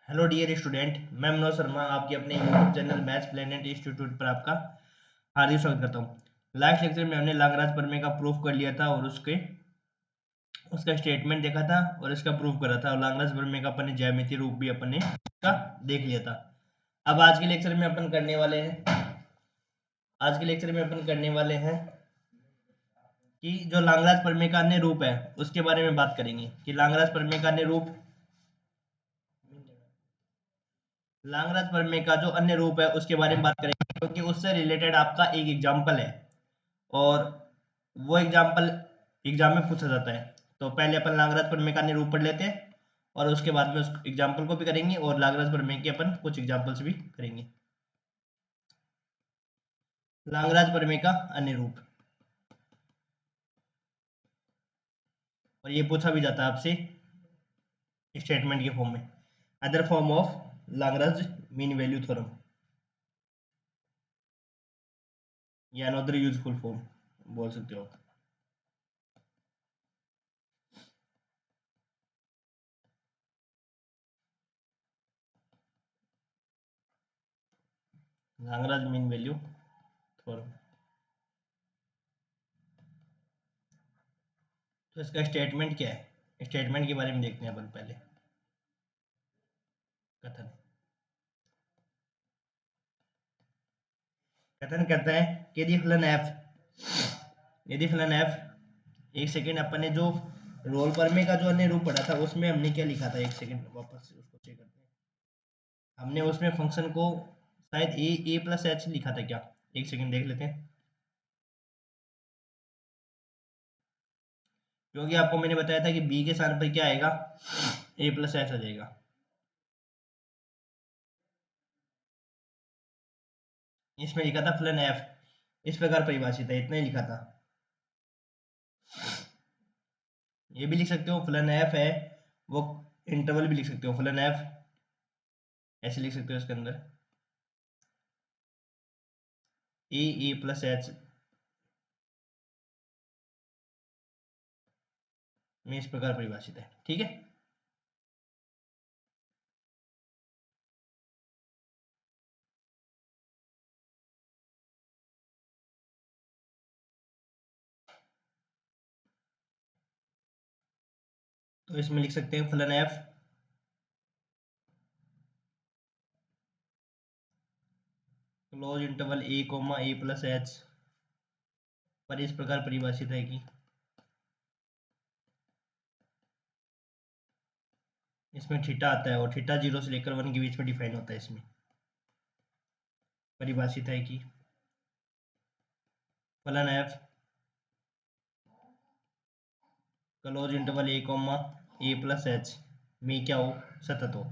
Hello dear student, मैं मनोज शर्मा आपके अपने YouTube channel maths planet institute पर आपका हार्दिक स्वागत करता हूँ। लास्ट लेक्चर में हमने लाग्रांज प्रमेय का प्रूफ कर लिया था और उसका स्टेटमेंट देखा था और इसका प्रूफ करा था, और लाग्रांज प्रमेय का अपन ने ज्यामितीय रूप भी अपन ने उसका देख लिया था। अब आज के लेक्चर में अपन करने वाले हैं कि जो लाग्रांज प्रमेय का अन्य रूप है उसके बारे में बात करेंगे कि लाग्रांज प्रमेय का जो अन्य रूप है उसके बारे में बात करेंगे, क्योंकि उससे रिलेटेड आपका एक एग्जाम्पल है और वो एग्जाम्पल एग्जाम में पूछा जाता है। तो पहले अपन लाग्रांज प्रमेय का अन्य रूप पढ़ लेते हैं और उसके बाद में उस एग्जाम्पल को भी करेंगे और लाग्रांज प्रमेय के अपन कुछ एग्जाम्पल्स भी करेंगे। लाग्रांज प्रमेय का अन्य रूप, और ये पूछा भी जाता है आपसे स्टेटमेंट के फॉर्म में। Other form of Lagrange mean value theorem या अनदर यूजफुल फॉर्म बोल सकते हो। लाग्रांज मीन वैल्यू थ्योरम, तो इसका स्टेटमेंट क्या है? स्टेटमेंट के बारे में देखते हैं अपन पहले। कथन कथन कहता है कि यदि फलन f एक सेकेंड, अपन ने जो रोल प्रमेय का जो अन्य रूप पढ़ा था उसमें हमने क्या लिखा था, एक सेकेंड वापस से उसको चेक करते हैं। हमने उसमें फंक्शन को शायद ए प्लस एच लिखा था क्या? एक सेकेंड देख लेते हैं, क्योंकि आपको मैंने बताया था कि बी के स्थान पर क्या आएगा, ए प्लस एच आ जाएगा। इसमें लिखा था फलन एफ इस प्रकार परिभाषित है, इतना ही लिखा था। ये भी लिख सकते हो फलन एफ है वो, इंटरवल भी लिख सकते हो फलन एफ, ऐसे लिख सकते हो इसके अंदर ए प्लस एच में इस प्रकार परिभाषित है। ठीक है, तो इसमें लिख सकते हैं फलन एफ क्लोज इंटरवल ए प्लस एच पर इस प्रकार परिभाषित है कि इसमें थीटा आता है और थीटा 0 से लेकर 1 के बीच में डिफाइन होता है। इसमें परिभाषित है कि फलन एफ क्लोज इंटरवल ए प्लस एच में क्या हो, सतत हो।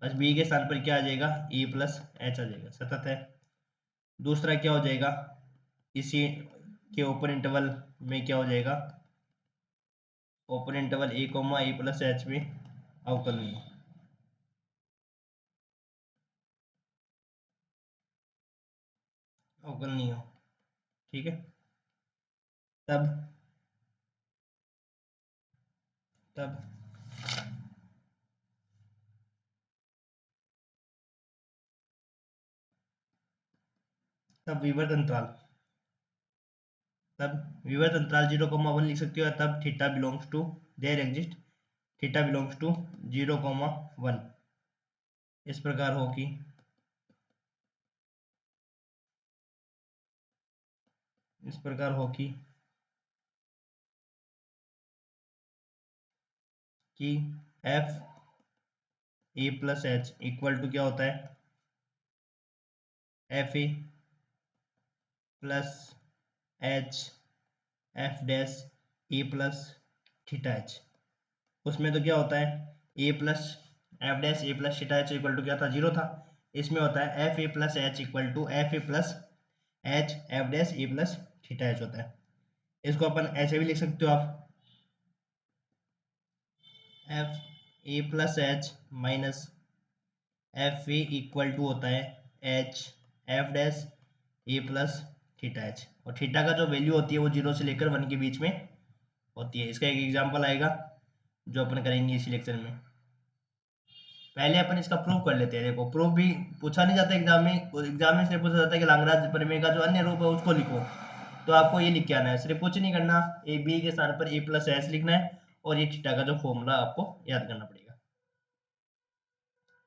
बस बी के स्थान पर क्या आ जाएगा, ए प्लस एच आ जाएगा, सतत है। दूसरा क्या हो जाएगा, इसी के ओपन इंटरवल में क्या हो जाएगा, ओपन इंटरवल ए प्लस एच में अवकलनीय, अवकलनीय हो। ठीक है, तब तब तब विवर्त अंतराल 0,1 लिख सकते हो, तब theta belongs to there exist theta belongs to 0,1 इस प्रकार हो कि f A plus H equal to क्या होता है, F A plus H F dash A plus theta h. उसमें तो क्या होता है, a plus f dash A plus theta H equal to क्या था, 0 था। इसमें होता है F A plus H equal to F A plus H F dash A plus theta H होता है। इसको अपन ऐसे भी लिख सकते हो आप, F A plus H minus F A equal to होता है एच एफ डैश ए प्लस थीटा एच, और थीटा का जो वैल्यू होती है वो 0 से लेकर 1 के बीच में होती है। इसका एक एग्जांपल आएगा जो अपन करेंगे इसी लेक्चर में। पहले अपन इसका प्रूफ कर लेते हैं। देखो प्रूफ भी पूछा नहीं जाता एग्जाम में, एग्जाम में सिर्फ पूछा जाता है कि लाग्रांज प्रमेय का जो अन्य रूप है उसको लिखो। तो आपको ये लिख के आना है, सिर्फ कुछ नहीं करना, ए बी के स्थान पर ए प्लस एच लिखना है और ये थीटा का जो फॉर्मूला आपको याद करना पड़ेगा।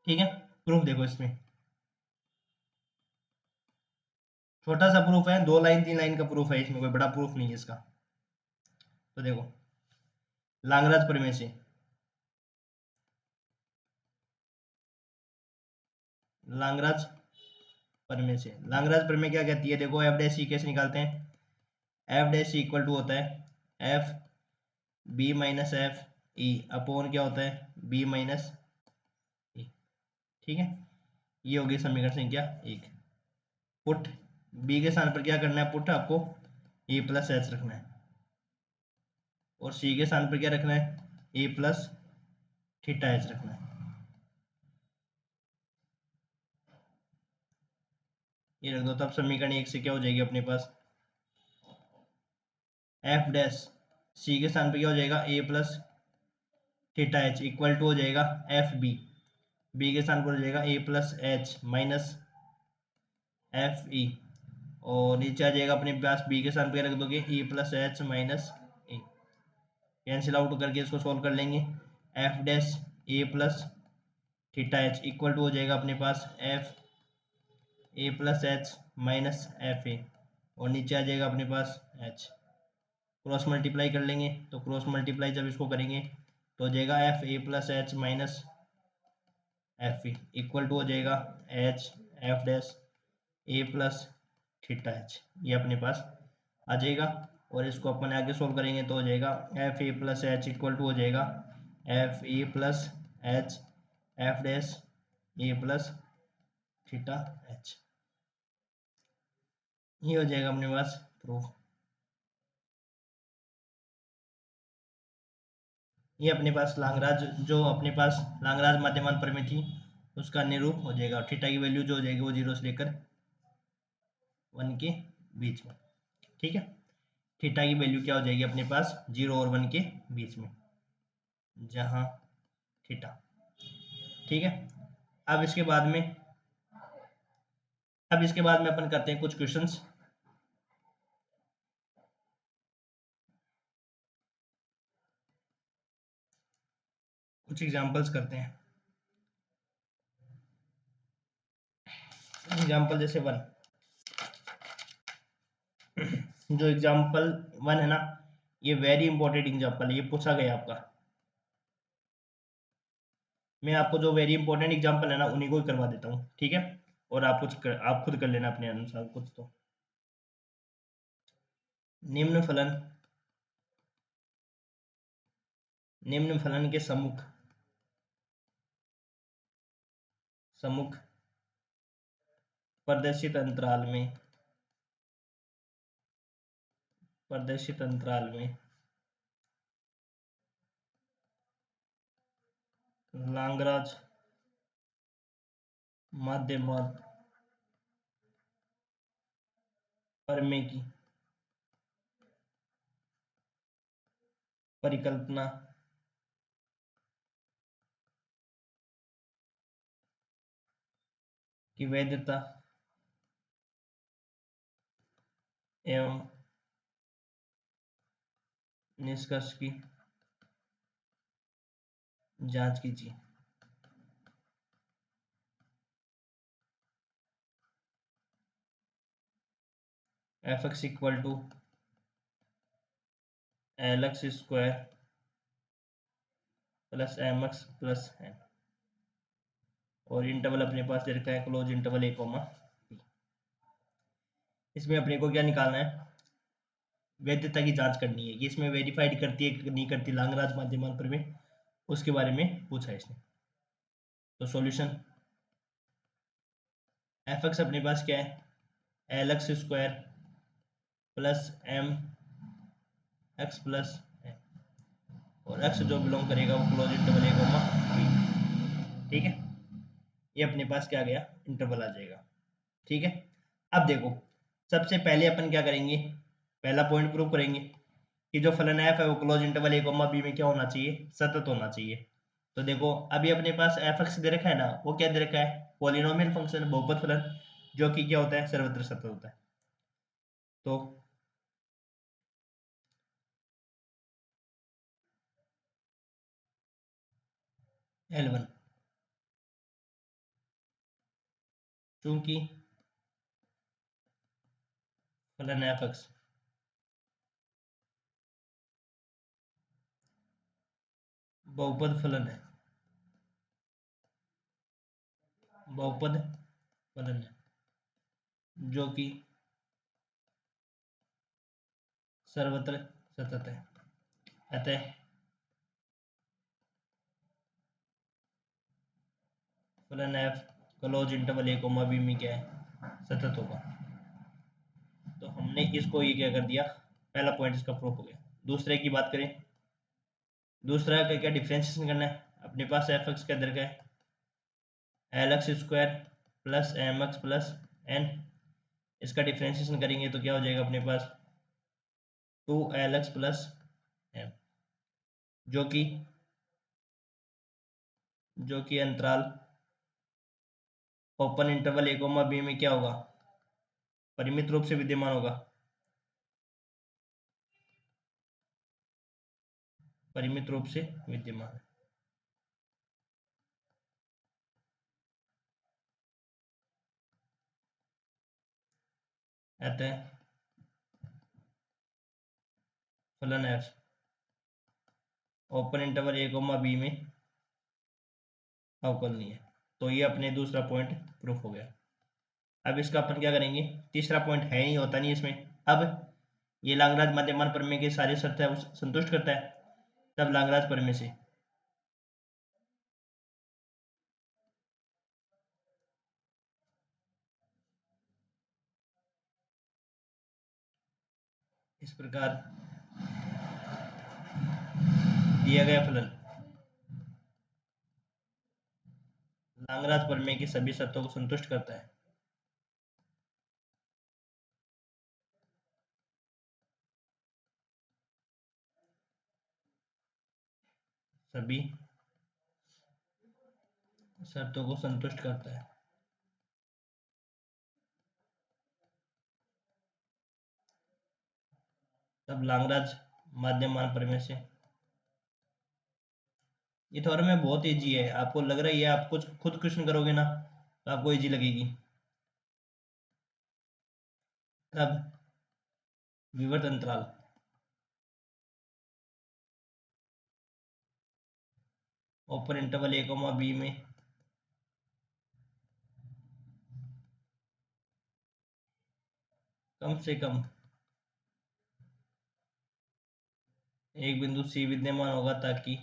ठीक है, प्रूफ देखो इसमें छोटा सा प्रूफ है, 2 लाइन 3 लाइन का प्रूफ है, इसमें कोई बड़ा प्रूफ नहीं है इसका। तो देखो लाग्रांज प्रमेय से लाग्रांज प्रमेय से लाग्रांज प्रमेय क्या कहती है, देखो एफ डैश सी कैसे निकालते हैं, एफ डैश इक्वल टू होता है F B minus F E upon क्या होता है बी माइनस ई। ठीक है, ये होगी समीकरण संख्या 1। पुट बी के स्थान पर क्या करना है, पुट आपको ए प्लस एच रखना है और सी के स्थान पर क्या रखना है ए प्लस थीटा एच रखना है। ये रख दो, तब समीकरण 1 से क्या हो जाएगी अपने पास, एफ डैश सी के स्थान पर क्या हो जाएगा a plus theta H equal to हो जाएगा एफ बी, बी के स्थान पर हो जाएगा a plus H minus F e और नीचे आ जाएगा अपने पास बी के स्थान पर रख दोगे e plus H minus a. Cancel out करके इसको सोल्व कर लेंगे, f dash A plus theta H equal to हो जाएगा अपने पास f A plus H minus F a और नीचे आ जाएगा अपने पास एच। क्रॉस मल्टीप्लाई कर लेंगे, तो क्रॉस मल्टीप्लाई जब इसको करेंगे तो हो जाएगा F A plus H minus F E equal to हो जाएगा एच एफ डैश ए प्लस थीटा एच, ये अपने पास आ जाएगा। और इसको अपन आगे सोल्व करेंगे तो हो जाएगा F A plus H equal to हो जाएगा एफ ए प्लस एच एफ डैश ए प्लस थीटा एच, ये हो जाएगा अपने पास प्रूफ। ये अपने पास लाग्रांज जो अपने पास लाग्रांज माध्यमान प्रमेय थी उसका निरूप हो जाएगा। थीटा की वैल्यू जो हो जाएगी वो 0 से लेकर 1 के बीच में। ठीक है, थीटा की वैल्यू क्या हो जाएगी अपने पास 0 और 1 के बीच में, जहां थीटा। ठीक है, अब इसके बाद में अपन करते हैं कुछ क्वेश्चंस। कुछ एग्जांपल्स करते हैं। एग्जांपल जैसे 1, जो एग्जांपल 1 है ना, ये वेरी इंपॉर्टेंट एग्जांपल है, ये पूछा गया आपका। मैं आपको जो वेरी इंपॉर्टेंट एग्जांपल है ना उन्हीं को ही करवा देता हूँ। ठीक है, और आप खुद कर लेना अपने अनुसार कुछ। तो निम्न फलन के सम्मुख प्रदर्शित अंतराल में लाग्रांज माध्यमान प्रमेय की परिकल्पना की वैधता एवं निष्कर्ष की जांच कीजिए। F x equal to L X square plus M X plus N और इंटरवल अपने पास दे रखा है close interval A comma B. इसमें अपने को क्या निकालना है, वैधता की जांच करनी है कि इसमें वेरीफाइड करती है कि नहीं करती लाग्रांज माध्यमान प्रमेय, उसके बारे में पूछा है इसने। तो सॉल्यूशन, एफ एक्स अपने पास क्या है L X square plus M X plus N और एक्स जो बिलोंग करेगा वो close interval A comma B. ठीक है, ये अपने पास क्या आ गया इंटरवल आ जाएगा। ठीक है, अब देखो सबसे पहले अपन क्या करेंगे, पहला पॉइंट प्रूव करेंगे कि जो फलन एफ है वो close interval A comma B में क्या होना चाहिए, सतत होना चाहिए। तो देखो अभी अपने पास एफ एक्स दे रखा है ना, वो क्या दे रखा है, पॉलिनोमियल फंक्शन, बहुपद फलन, जो कि क्या होता है, सर्वत्र सतत होता है। तो L1, चूंकि फलन एफ एक्स बहुपद फलन है, बहुपद फलन है, जो कि सर्वत्र सतत है, अतः फलन F close interval A comma B में क्या है, सतत होगा। तो हमने इसको ये क्या कर दिया, पहला पॉइंट इसका प्रूफ हो गया। दूसरे की बात करें, दूसरा का क्या डिफ्रेंशिएशन करना है, अपने पास एफ एक्स के अंदर का है L X square plus M X plus N, इसका डिफ्रेंशिएशन करेंगे तो क्या हो जाएगा अपने पास 2Lx प्लस एम, जो कि अंतराल open interval A comma B में क्या होगा, परिमित रूप से विद्यमान होगा, परिमित रूप से विद्यमान है। अतः फलन F open interval A comma B में अवकलनीय है। तो ये अपने दूसरा पॉइंट प्रूफ हो गया। अब इसका अपन क्या करेंगे, तीसरा पॉइंट है नहीं, होता नहीं इसमें। अब ये लांगराज मध्यमान प्रमेय के सारी शर्तें संतुष्ट करता है, तब लांगराज प्रमेय से इस प्रकार दिया गया फलन लांगराज प्रमेय की सभी शर्तों को संतुष्ट करता है। सभी शर्तों को संतुष्ट करता है, तब लांगराज मध्यमान प्रमेय से। ये थोड़ा में बहुत इजी है, आपको लग रहा है, ये आप कुछ खुद क्वेश्चन करोगे ना तो आपको इजी लगेगी। तब विवर्त अंतराल open interval A comma B में कम से कम एक बिंदु सी विद्यमान होगा, ताकि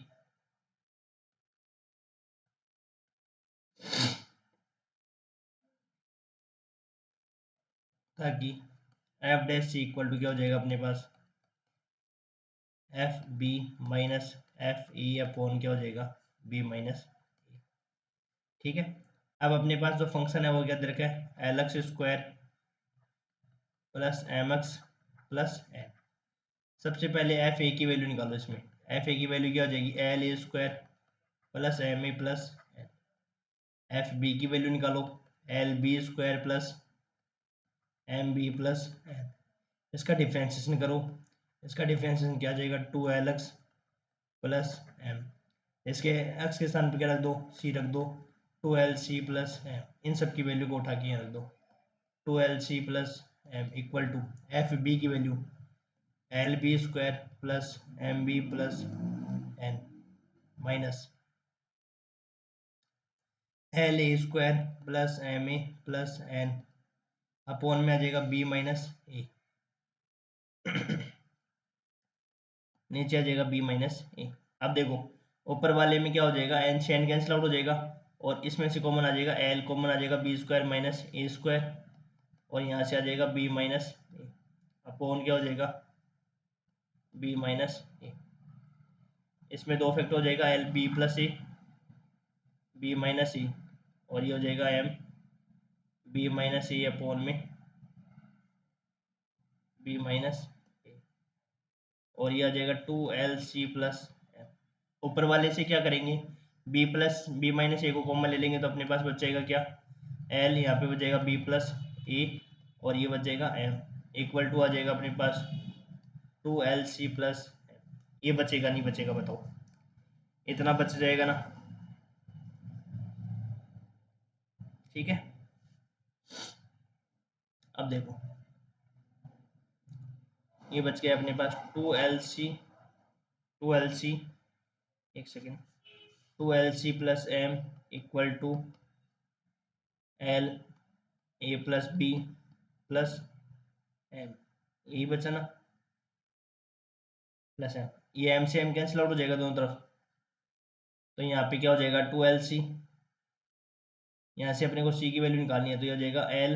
f dash c equal to क्या हो जाएगा अपने पास, f B minus F E upon क्या हो जाएगा, बी माइनस। ठीक है। अब अपने पास जो फंक्शन है वो क्या दे रखा है, L X square plus M X plus N. सबसे पहले एफ ए की वैल्यू निकालो इसमें, एफ ए की वैल्यू क्या हो जाएगी, L A square plus M A plus N. F B की वैल्यू निकालो, L B square plus M B plus N. इसका डिफ्रेंशिएशन करो, इसका डिफ्रेंशिएशन क्या आ जाएगा, 2Lx प्लस एम। इसके एक्स के स्थान पर क्या रख दो, सी रख दो, 2Lc प्लस एम। इन सब की वैल्यू को उठा के यहाँ रख दो, 2Lc plus M equal to f B की value l B square plus M B plus n minus l A square plus M A plus n upon में आ जाएगा बी माइनस ए, नीचे आ जाएगा बी माइनस ए। अब देखो ऊपर वाले में क्या हो जाएगा, एन से एन कैंसिल आउट हो जाएगा, और इसमें से कॉमन आ जाएगा, एल कॉमन आ जाएगा, बी स्क्वायर माइनस ए स्क्वायर, और यहाँ से आ जाएगा बी माइनस ए अपॉन क्या हो जाएगा, बी माइनस ए। इसमें दो फैक्टर हो जाएगा, l b plus a b minus a, और ये हो जाएगा m b minus a upon में बी माइनस ए, और ये आ जाएगा 2Lc प्लस एम। ऊपर वाले से क्या करेंगे, बी प्लस बी माइनस ए को कॉमन ले लेंगे तो अपने पास बचेगा क्या, एल, यहाँ पे बचेगा बी प्लस ए, और ये बचेगा एम, इक्वल टू आ जाएगा अपने पास 2LC प्लस, ये बचेगा नहीं बचेगा बताओ, इतना बच जाएगा ना, ठीक है। अब देखो ये बच गया अपने पास 2LC, एक second, 2LC plus M equal to L A plus B plus M, यही बचा ना, प्लस एम, ये एम से एम कैंसिल आउट हो जाएगा दोनों तरफ, तो यहाँ पे क्या हो जाएगा 2LC, यहाँ से अपने को सी की वैल्यू निकालनी है तो ये हो जाएगा L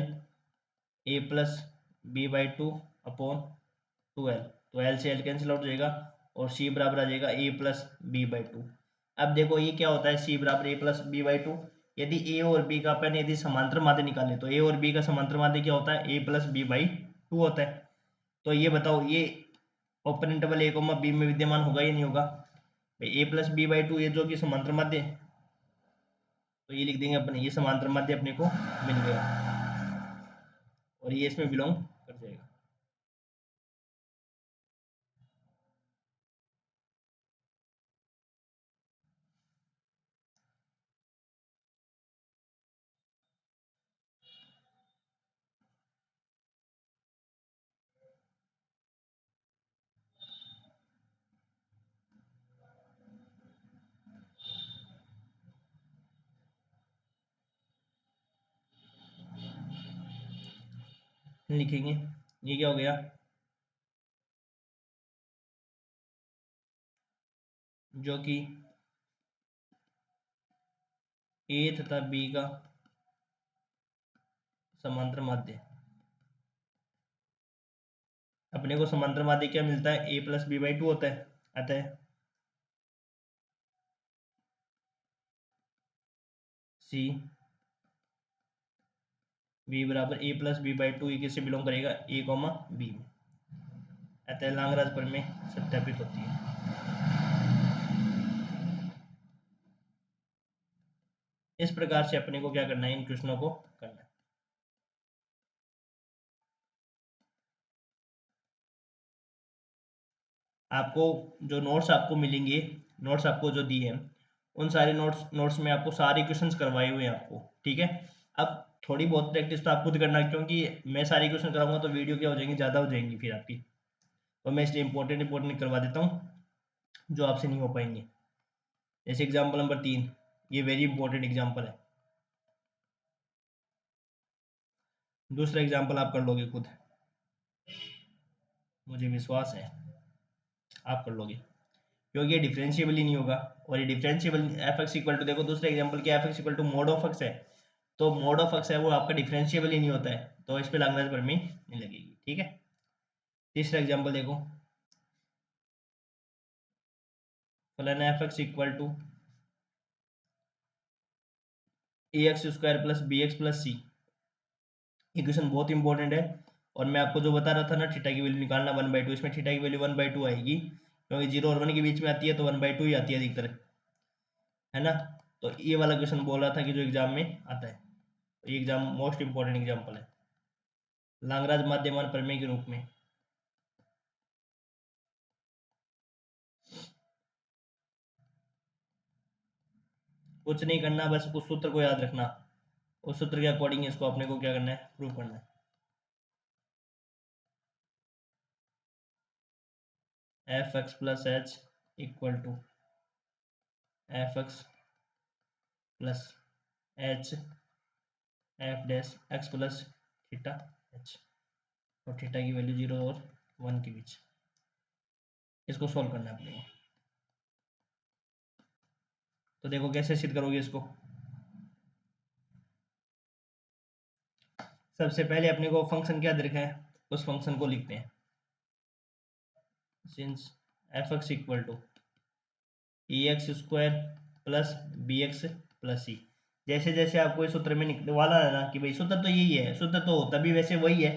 A plus B by two upon 2L, तो एल से एल कैंसिल आउट हो जाएगा और सी बराबर आ जाएगा a plus B by to. अब देखो ये क्या होता है, सी बराबर ए प्लस बी बाई टू, यदि ए और बी का अपन यदि समांतर माध्य निकाले तो ए और बी का समांतर माध्य क्या होता है, a plus B by to होता है। तो ये बताओ ये open interval A comma B में विद्यमान होगा या नहीं होगा, भाई ए प्लस बी बाई टू ये जो कि समांतर माध्य है, तो ये लिख देंगे अपने, ये समांतर माध्य अपने को मिल गया और ये इसमें बिलोंग कर जाएगा। लिखेंगे ये क्या हो गया, जो कि ए तथा बी का समांतर माध्य, अपने को समांतर माध्य क्या मिलता है, a plus B by to होता है, अतः सी बी बराबर ए प्लस बी बाई टू, ये किससे बिलोंग करेगा, ए कॉमा बी में, अतः लांगराज प्रमेय सत्यापित होती है। इस प्रकार से अपने को क्या करना है, इन क्वेश्चनों को करना है। आपको जो नोट्स आपको मिलेंगे, नोट्स आपको जो दिए हैं उन सारे नोट्स में आपको सारे क्वेश्चंस करवाए हुए हैं आपको, ठीक है। अब थोड़ी बहुत प्रैक्टिस तो आप खुद करना, क्योंकि मैं सारी क्वेश्चन कराऊंगा तो वीडियो क्या हो जाएंगी, ज़्यादा हो जाएंगी फिर आपकी, तो मैं इसलिए इंपॉर्टेंट करवा देता हूँ जो आपसे नहीं हो पाएंगे। जैसे एग्जाम्पल नंबर 3, ये वेरी इंपॉर्टेंट एग्जाम्पल है, दूसरा एग्जाम्पल आप कर लोगे खुद, मुझे विश्वास है आप कर लोगे, क्योंकि ये डिफरेंशिएबल ही नहीं होगा, और ये differentiable F x equal to, देखो दूसरा एग्जांपल क्या, F x equal to mod of X है, तो मोड ऑफ एक्स है वो आपका डिफरेंशिएबल ही नहीं होता है, तो इस पे लाग्रांज प्रमेय नहीं लगेगी, ठीक है। तीसरा एग्जांपल देखो, फलन F x equal to A x square plus B x plus C, equation बहुत इंपॉर्टेंट है, और मैं आपको जो बता रहा था ना थीटा की वैल्यू निकालना 1/2, इसमें थीटा की वैल्यू 1/2 आएगी, क्योंकि 0 और 1 के बीच में आती है तो 1/2 ही आती है अधिकतर, है ना। तो ये वाला क्वेश्चन बोल रहा था कि जो एग्जाम में आता है, तो ये एग्जाम मोस्ट इंपॉर्टेंट एग्जाम्पल है लांगराज माध्यमान प्रमेय के रूप में। कुछ नहीं करना, बस उस सूत्र को याद रखना, उस सूत्र के अकॉर्डिंग इसको अपने को क्या करना है, प्रूव करना है। F X plus H equal to F X plus H F dash X plus theta H, और थीटा की वैल्यू 0 और 1 के बीच, इसको सॉल्व करना है अपने को। तो देखो कैसे सिद्ध करोगे इसको, सबसे पहले अपने को फंक्शन क्या दे रखा है, उस फंक्शन को लिखते हैं, since f x equal to A x square plus B x plus c, जैसे जैसे आपको इस सूत्र में निकलवाना है ना कि भाई सूत्र तो यही है, सूत्र तो तभी वैसे वही है,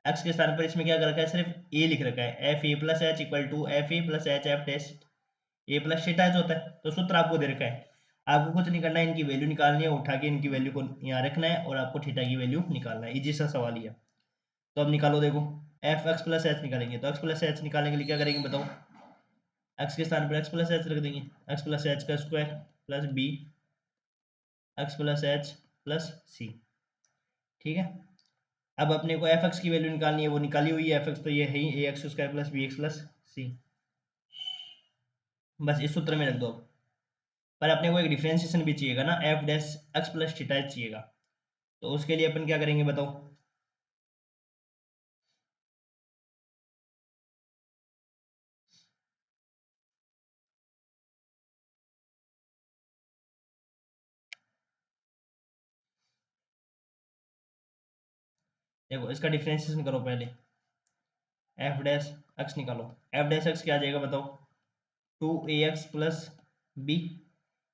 एक्स के स्थान पर इसमें क्या कर रखा है, सिर्फ ए लिख रखा है, F A plus H equal to F A plus H F test A plus theta H होता है, तो सूत्र आपको दे रखा है। आपको कुछ नहीं करना है, इनकी वैल्यू निकालनी है, उठा के इनकी वैल्यू को यहाँ रखना है और आपको थीटा की वैल्यू निकालना है। इजी सा सवाल ही है। तो अब निकालो, देखो एफ एक्स प्लस एच निकालेंगे, तो एक्स प्लस एच निकालने के लिए क्या करेंगे बताओ, एक्स के स्थान पर एक्स प्लस एच रख देंगे, एक्स प्लस एच का square plus B x plus h plus c. ठीक है, अब अपने को एफ एक्स की वैल्यू निकालनी है, वो निकाली हुई है एफ एक्स, तो ये है ही a x square plus B x plus c. बस इस सूत्र में रख दो। पर अपने को एक डिफ्रेंशिएशन भी चाहिएगा ना, F dash X plus theta H चाहिएगा, तो उसके लिए अपन क्या करेंगे बताओ। देखो इसका डिफ्रेंशिएशन करो पहले, एफ डैश एक्स निकालो, एफ डैश एक्स क्या आ जाएगा बताओ, 2ax प्लस बी,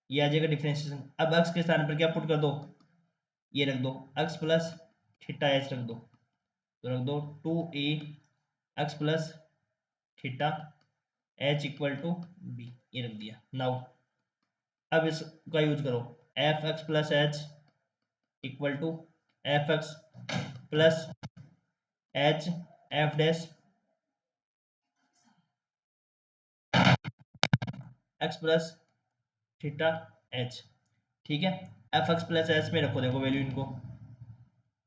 ये आ जाएगा डिफ्रेंशिएशन। अब एक्स के स्थान पर क्या पुट कर दो, ये रख दो एक्स प्लस थीटा एच रख दो, तो रख दो 2ax plus theta H equal to B, ये रख दिया। नाउ अब इसका यूज करो, F X plus H equal to F X plus H F dash X plus theta H. ठीक है, एफ एक्स प्लस एच में रखो, देखो वैल्यू इनको,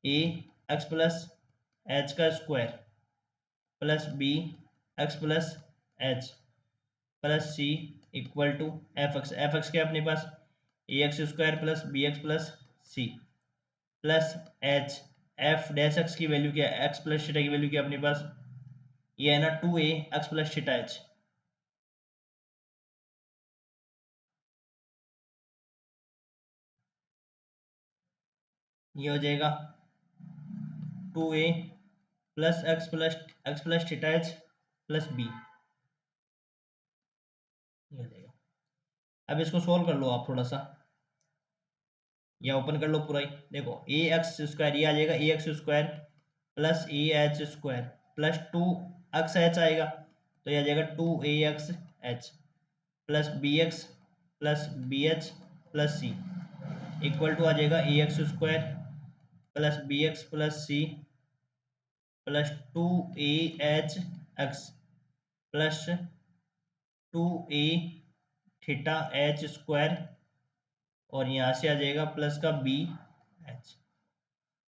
ए एक्स प्लस एच का square plus B x plus h plus c equal to F x. F x क्या है अपने पास, a x square plus B x plus c plus H, F dash x की value क्या है, x plus theta की value क्या है अपने पास, ये है ना 2a x plus theta H. ये हो जाएगा 2a plus X plus theta H plus B, ये हो जाएगा। अब इसको सोल्व कर लो आप थोड़ा सा, या ओपन कर लो पूरा ही, देखो ए एक्स स्क्वायर, ये आ जाएगा a x square plus a h square plus 2 x h आएगा, तो ये आ जाएगा 2 ax h plus b h plus c equal to आ जाएगा a x square plus B x plus c plus 2a h x plus 2a theta H square, और यहाँ से आ जाएगा प्लस का बी एच।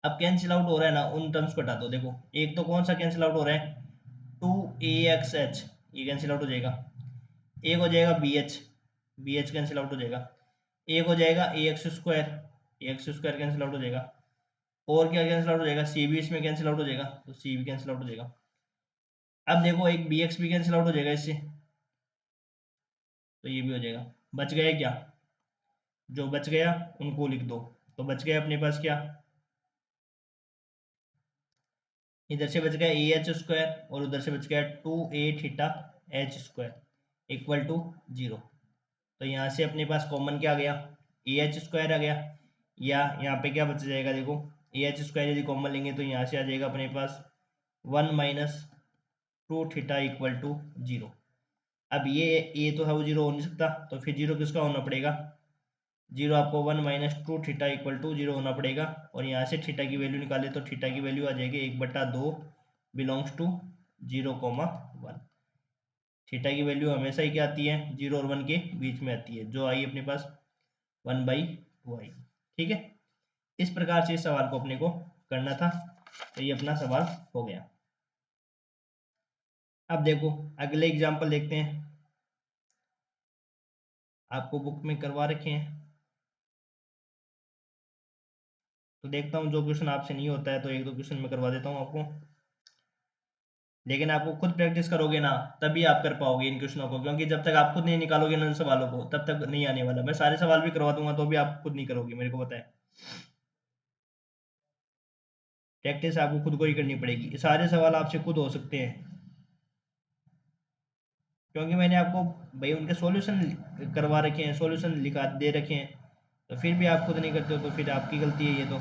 अब कैंसिल आउट हो रहा है ना, उन टर्म्स को हटा दो। देखो एक तो कौन सा कैंसिल आउट हो रहा है, 2ax h, ये कैंसिल आउट हो जाएगा। एक हो जाएगा बी एच कैंसिल आउट हो जाएगा। एक हो जाएगा a x square cancel out हो जाएगा। और क्या कैंसिल आउट हो जाएगा, सी भी इसमें कैंसिल आउट हो जाएगा, तो सी भी कैंसिल आउट हो जाएगा। अब देखो एक बी एक्स भी कैंसिल आउट हो जाएगा इससे, तो ये भी हो जाएगा। बच गया क्या, जो बच गया उनको लिख दो। तो बच गया अपने पास क्या, इधर से बच गया ए एच स्क्वायर और उधर से बच गया 2a theta H square equal to 0। तो यहाँ से अपने पास कॉमन क्या आ गया, ए एच स्क्वायर आ गया, या यहाँ पे क्या बच जाएगा, देखो ए एच स्क्वायर यदि कॉमन लेंगे तो यहाँ से आ जाएगा अपने पास 1 माइनस 2 थीटा इक्वल टू 0। अब ये तो है वो 0 हो नहीं सकता, तो फिर 0 किसका होना पड़ेगा, 0 आपको 1 माइनस 2 थीटा इक्वल टू 0 होना पड़ेगा। और यहाँ से थीटा की वैल्यू निकाले तो थीटा की वैल्यू आ जाएगी 1/2 बिलोंग्स टू 0,1। थीटा की वैल्यू हमेशा ही क्या आती है, 0 और 1 के बीच में आती है, जो आई अपने पास 1/2 आई। ठीक है, इस प्रकार से इस सवाल को अपने को करना था। तो ये अपना सवाल हो गया। अब देखो अगले एग्जाम्पल देखते हैं, आपको बुक में करवा रखे हैं, तो देखता हूँ जो क्वेश्चन आपसे नहीं होता है तो एक दो क्वेश्चन मैं करवा देता हूँ आपको। लेकिन आपको खुद प्रैक्टिस करोगे ना तभी आप कर पाओगे इन क्वेश्चनों को, क्योंकि जब तक आप खुद नहीं निकालोगे इन सवालों को तब तक नहीं आने वाला। मैं सारे सवाल भी करवा दूंगा तो भी आप खुद नहीं करोगे, मेरे को पता है। प्रैक्टिस आपको खुद को ही करनी पड़ेगी, सारे सवाल आपसे खुद हो सकते हैं, क्योंकि मैंने आपको भाई उनके सॉल्यूशन करवा रखे हैं, सॉल्यूशन लिखा दे रखे हैं, तो फिर भी आप खुद नहीं करते हो तो फिर आपकी गलती है ये तो।